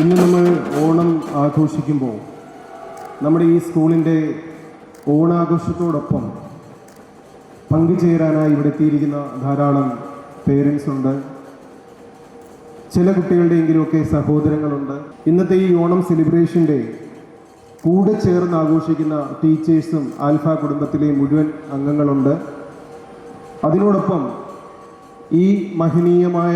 ഇന്ന് നമ്മൾ ഓണം ആഘോഷിക്കുമ്പോൾ നമ്മുടെ ഈ സ്കൂളിൻ്റെ ഓണാഘോഷത്തോടൊപ്പം പങ്കുചേരാനായി ഇവിടെ എത്തിയിരിക്കുന്ന ധാരാളം പേരൻസ് ഉണ്ട്. ചില കുട്ടികളുടെയെങ്കിലുമൊക്കെ സഹോദരങ്ങളുണ്ട്. ഇന്നത്തെ ഈ ഓണം സെലിബ്രേഷൻ്റെ കൂടെ ചേർന്ന് ആഘോഷിക്കുന്ന ടീച്ചേഴ്സും ആൽഫ കുടുംബത്തിലെ മുഴുവൻ അംഗങ്ങളുണ്ട്. അതിനോടൊപ്പം ഈ മഹനീയമായ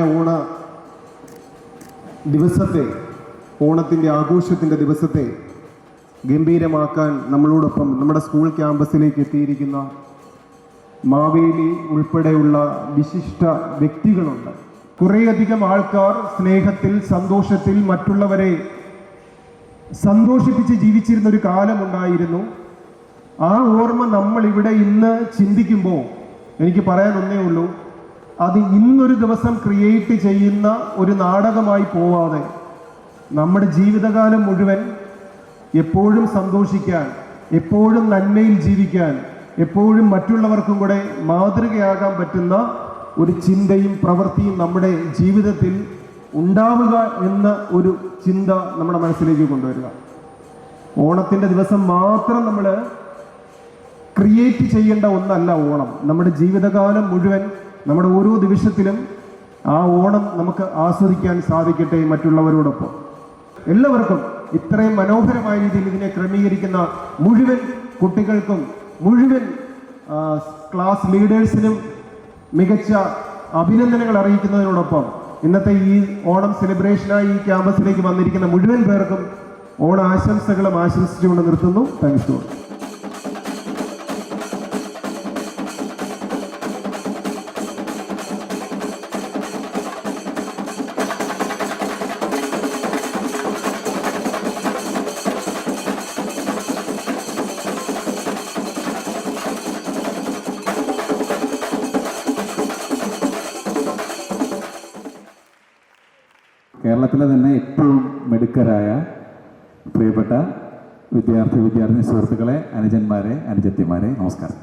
ഓണത്തിൻ്റെ ആഘോഷത്തിൻ്റെ ദിവസത്തെ ഗംഭീരമാക്കാൻ നമ്മളോടൊപ്പം നമ്മുടെ സ്കൂൾ ക്യാമ്പസിലേക്ക് എത്തിയിരിക്കുന്ന മാവേലി ഉൾപ്പെടെയുള്ള വിശിഷ്ട വ്യക്തികളുണ്ട്. കുറേയധികം ആൾക്കാർ സ്നേഹത്തിൽ, സന്തോഷത്തിൽ മറ്റുള്ളവരെ സന്തോഷിപ്പിച്ച് ജീവിച്ചിരുന്ന ഒരു കാലമുണ്ടായിരുന്നു. ആ ഓർമ്മ നമ്മളിവിടെ ഇന്ന് ചിന്തിക്കുമ്പോൾ എനിക്ക് പറയാൻ ഒന്നേ ഉള്ളൂ, അത് ഇന്നൊരു ദിവസം ക്രിയേറ്റ് ചെയ്യുന്ന ഒരു നാടകമായി പോവാതെ നമ്മുടെ ജീവിതകാലം മുഴുവൻ എപ്പോഴും സന്തോഷിക്കാൻ, എപ്പോഴും നന്മയിൽ ജീവിക്കാൻ, എപ്പോഴും മറ്റുള്ളവർക്കും കൂടെ മാതൃകയാകാൻ പറ്റുന്ന ഒരു ചിന്തയും പ്രവൃത്തിയും നമ്മുടെ ജീവിതത്തിൽ ഉണ്ടാവുക എന്ന ഒരു ചിന്ത നമ്മുടെ മനസ്സിലേക്ക് കൊണ്ടുവരിക. ഓണത്തിൻ്റെ ദിവസം മാത്രം നമ്മൾ ക്രിയേറ്റ് ചെയ്യേണ്ട ഒന്നല്ല ഓണം. നമ്മുടെ ജീവിതകാലം മുഴുവൻ, നമ്മുടെ ഓരോ നിമിഷത്തിലും ആ ഓണം നമുക്ക് ആസ്വദിക്കാൻ സാധിക്കട്ടെ മറ്റുള്ളവരോടൊപ്പം. എല്ലാവർക്കും ഇത്രയും മനോഹരമായ രീതിയിൽ ഇതിനെ ക്രമീകരിക്കുന്ന മുഴുവൻ കുട്ടികൾക്കും മുഴുവൻ ക്ലാസ് ലീഡേഴ്സിനും മികച്ച അഭിനന്ദനങ്ങൾ അറിയിക്കുന്നതിനോടൊപ്പം ഇന്നത്തെ ഈ ഓണം സെലിബ്രേഷനായി ഈ ക്യാമ്പസിലേക്ക് വന്നിരിക്കുന്ന മുഴുവൻ പേർക്കും ഓണ ആശംസകളും ആശംസിച്ചുകൊണ്ട് നിർത്തുന്നു. താങ്ക്സ്. കേരളത്തിലെ തന്നെ ഏറ്റവും മിടുക്കരായ പ്രിയപ്പെട്ട വിദ്യാർത്ഥി സുഹൃത്തുക്കളെ, അനുജന്മാരെ, അനുജത്തിമാരെ, നമസ്കാരം.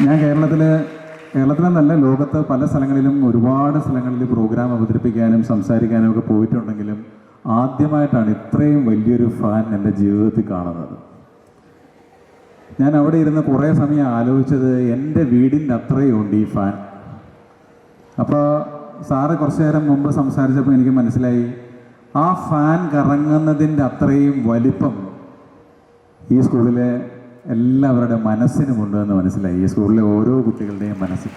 ഞാൻ കേരളത്തിലെന്നല്ല, ലോകത്ത് പല സ്ഥലങ്ങളിലും ഒരുപാട് സ്ഥലങ്ങളിൽ പ്രോഗ്രാം അവതരിപ്പിക്കാനും സംസാരിക്കാനും ഒക്കെ പോയിട്ടുണ്ടെങ്കിലും ആദ്യമായിട്ടാണ് ഇത്രയും വലിയൊരു ഫാൻ എൻ്റെ ജീവിതത്തിൽ കാണുന്നത്. ഞാൻ അവിടെ ഇരുന്ന് കുറേ സമയം ആലോചിച്ചത്, എൻ്റെ വീടിൻ്റെ അത്രയും ഉണ്ട് ഈ ഫാൻ. അപ്പോൾ സാറ് കുറച്ചു നേരം മുമ്പ് സംസാരിച്ചപ്പോൾ എനിക്ക് മനസ്സിലായി, ആ ഫാൻ കറങ്ങുന്നതിൻ്റെ അത്രയും വലിപ്പം ഈ സ്കൂളിലെ എല്ലാവരുടെ മനസ്സിനുമുണ്ട് എന്ന് മനസ്സിലായി. ഈ സ്കൂളിലെ ഓരോ കുട്ടികളുടെയും മനസ്സിൽ.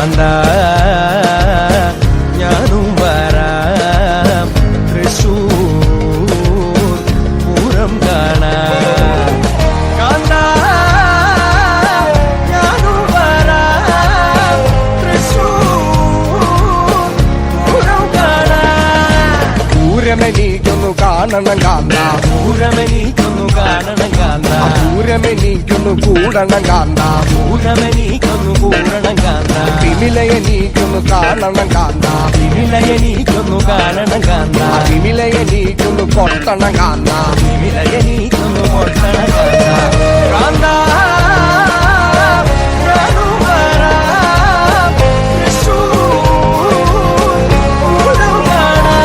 കാന്ത ഞാനും വരാം തൃശൂർ പൂരം കാണാൻ കാന്ത ഞാനും വരാം തൃശൂർ പൂരം കാണാൻ പൂരമെനിക്കൊന്നു കാണണം കാന്ത പൂരമെനിക്കൊന്നു കാണണം കാന്ത പൂരമെനിക്കൊന്നു കൂടണം കാന്ത പൂരമെനിക്കൊന്നു കൂടണം കാന്ത വിമിലയെനിക്കൊന്നു കാണണം കാന്ത വിമിലയെനിക്കൊന്നു കാണണം കാന്ത വിമിലയെനിക്കൊന്നു കൊട്ടണം കാന്ത വിമിലയെനിക്കൊന്നു കൊട്ടണം കാന്ത കാന്ത ഞാനും വരാം തൃശൂർ പൂരം കാണാൻ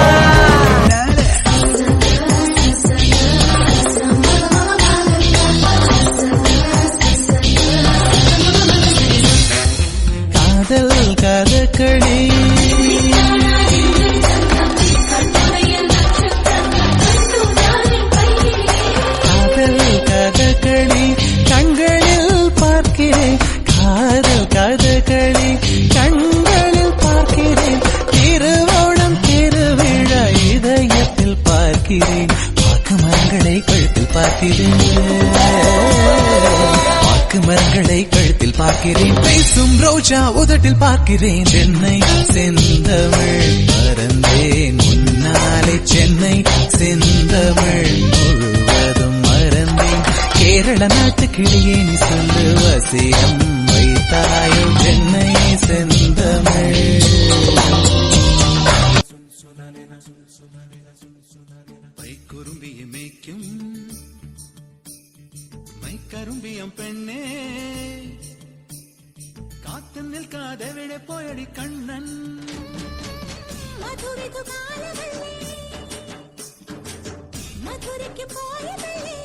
കാതൽ കഥകളി காதல் கதகளி கண்களில் பார்க்கிறேன் காதல் கதகளி கண்களில் பார்க்கிறேன் திருவோணம் திருவிழா இதயத்தில் பார்க்கிறேன் வாக்கு மரங்களை கழுத்தில் பார்க்கிறேன் வாக்கு மரங்களை கழுத்தில் பார்க்கிறேன் பேசும் ரோஜா உதட்டில் பார்க்கிறேன் சென்னை செந்தமிழ் மறந்தேன் முன்னாலே சென்னை செந்தமிழ் முழுவதும் மறந்தேன் கேரள நாட்டு கிளியே நீ சொல்லு வசியம் வைத்தாயோ சென்னை செந்தமிழ் പൈക്കുറുമ്പിയെ മേയ്ക്കും മൈക്കറുമ്പിയം പെണ്ണേ കാത്തു നിൽക്കാതെ എവിടെ പോയടി കണ്ണൻ മധുരയ്ക്ക് പോയതല്ലേ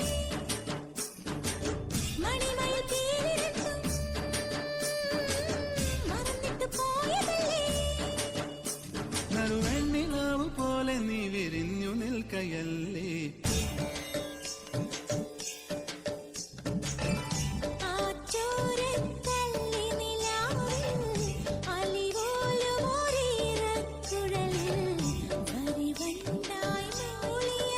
മണിമയിൽ തീരിരണ്ടും മറന്നിട്ട് പോയതല്ലേ നറുവെണ്ണിലാവ് പോലെ നീ വിരിഞ്ഞു നിൽക്കയല്ലേ ആറ്റോരത്തല്ലി നിലാവിൽ അലിപോലും ഒരീറക്കുഴലിൽ വരിവണ്ടായി മൂളിയ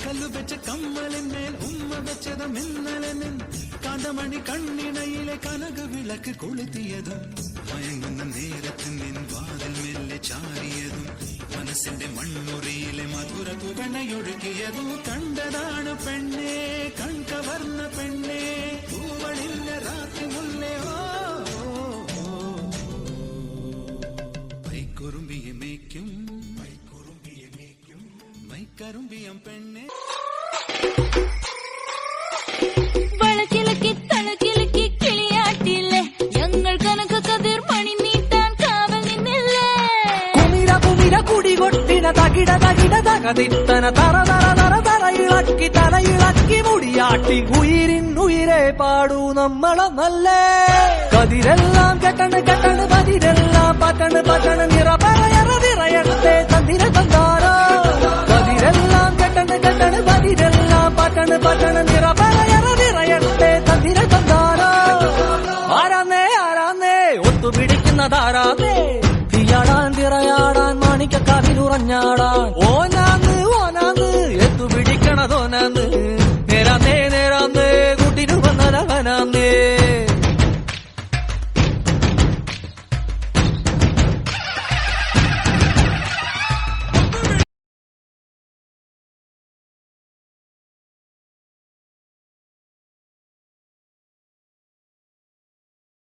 കല്ലു വെച്ച കമ്മലിന്മേൽ ഉമ്മ വെച്ചത് മിന്നലെ നിൻ കാന്തമണി കണ്ണിണയിലെ കനക വിളക്ക് കൊളുത്തിയതും മയങ്ങുന്ന നേരത്ത് നിൻ വാതിൽ മെല്ലെ ചാരിയതും മനസ്സിന്റെ മൺമുറിയിലെ മധുര തുകണയൊഴുകിയതും കണ്ടതാണ് പെണ്ണേ കൺകവർന്ന പെണ്ണേ പൂവളിന്റെ രാത്രി മുല്ലേ പൈക്കുറുമ്പിയെ മേയ്ക്കും മൈക്കറുമ്പിയം പെണ്ണേ വളക്കിലക്കി തളക്കിലക്കി കിളിയാട്ടില്ലേ ഞങ്ങൾ കനക കതിർ മണി നീട്ടാൻ കാവൽ നിന്നില്ലേ കുമിര കുമിര കുടികൊട്ടിന തകിട തകിട തകതിത്തന തറ തറ തറ തറ ഇളക്കി തല ഇളക്കി മുടിയാട്ടി ഉയിരിന്നുയിരെ പാടൂ നമ്മളൊന്നല്ലേ കതിരെല്ലാം കെട്ടണ് കെട്ടണ് പതിരെല്ലാം പട്ടണ് പട്ടണ് നിറ പറയറ നിറയട്ടെ തന്തിര തന്താരോ കതിരെല്ലാം കെട്ടണ് കെട്ടണ് പതിരെല്ലാം പട്ടണ് പട്ടണ് നിറ പറയറ നിറയട്ടെ തന്തിര തന്താരോ ആരാന്നേ ആരാന്നേ ഒത്തുപിടിക്കുന്നതാരാന്നേ തീയാടാൻ തിറയാടാൻ മാണിക്കക്കാവിലുറഞ്ഞാടാൻ ഓ